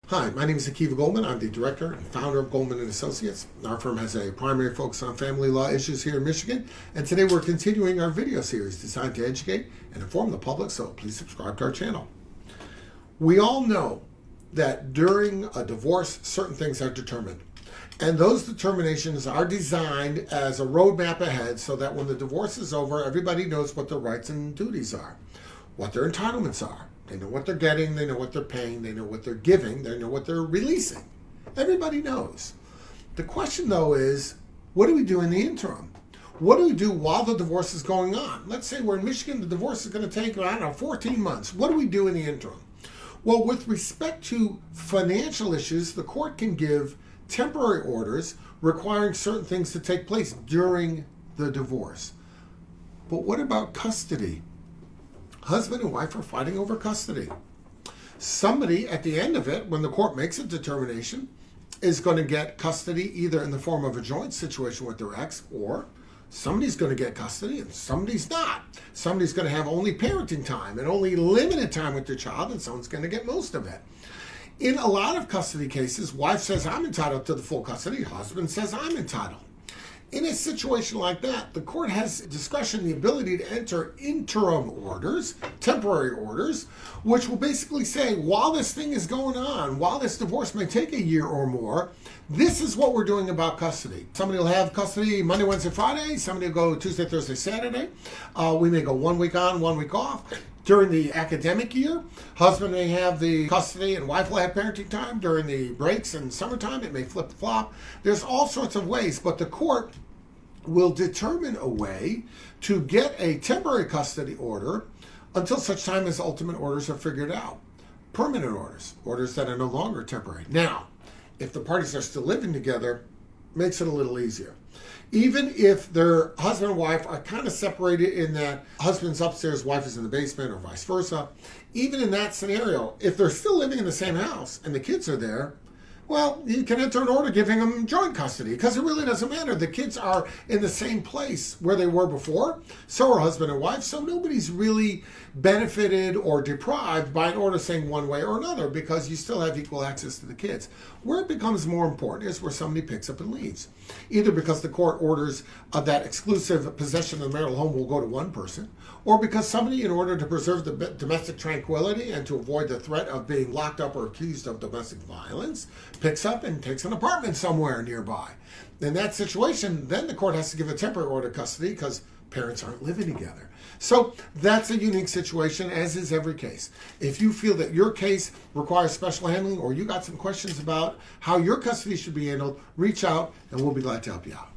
Hi, my name is Goldman. I'm the director and founder of Goldman & Associates. Our firm has a primary focus on family law issues here in Michigan, and today we're continuing our video series designed to educate and inform the public, so please subscribe to our channel. We all know that during a divorce, certain things are determined, and those determinations are designed as a roadmap ahead so that when the divorce is over, everybody knows what their rights and duties are, what their entitlements are. They know what they're getting, they know what they're paying, they know what they're giving, they know what they're releasing. Everybody knows. The question, though, is what do we do in the interim? What do we do while the divorce is going on? Let's say we're in Michigan, the divorce is going to take, 14 months. What do we do in the interim? Well, with respect to financial issues, the court can give temporary orders requiring certain things to take place during the divorce. But what about custody? Husband and wife are fighting over custody. Somebody at the end of it, when the court makes a determination, is going to get custody either in the form of a joint situation with their ex, or somebody's going to get custody and somebody's not. Somebody's going to have only parenting time and only limited time with their child, and someone's going to get most of it. In a lot of custody cases, wife says, I'm entitled to the full custody. Husband says, I'm entitled. In a situation like that, the court has discretion, the ability to enter interim orders, temporary orders, which will basically say, while this thing is going on, while this divorce may take a year or more, this is what we're doing about custody. Somebody will have custody Monday, Wednesday, Friday. Somebody will go Tuesday, Thursday, Saturday. We may go 1 week on, 1 week off. During the academic year, husband may have the custody and wife will have parenting time. During the breaks and summertime, it may flip-flop. There's all sorts of ways, but the court will determine a way to get a temporary custody order until such time as ultimate orders are figured out. Permanent orders, orders that are no longer temporary. Now, if the parties are still living together, makes it a little easier. Even if their husband and wife are kind of separated in that husband's upstairs, wife is in the basement, or vice versa, even in that scenario, if they're still living in the same house and the kids are there, well, you can enter an order giving them joint custody because it really doesn't matter. The kids are in the same place where they were before. So are husband and wife. So nobody's really benefited or deprived by an order saying one way or another because you still have equal access to the kids. Where it becomes more important is where somebody picks up and leaves. Either because the court orders that exclusive possession of the marital home will go to one person, or because somebody, in order to preserve the domestic tranquility and to avoid the threat of being locked up or accused of domestic violence, picks up and takes an apartment somewhere nearby. In that situation, then the court has to give a temporary order of custody because parents aren't living together. So that's a unique situation, as is every case. If you feel that your case requires special handling or you got some questions about how your custody should be handled, reach out and we'll be glad to help you out.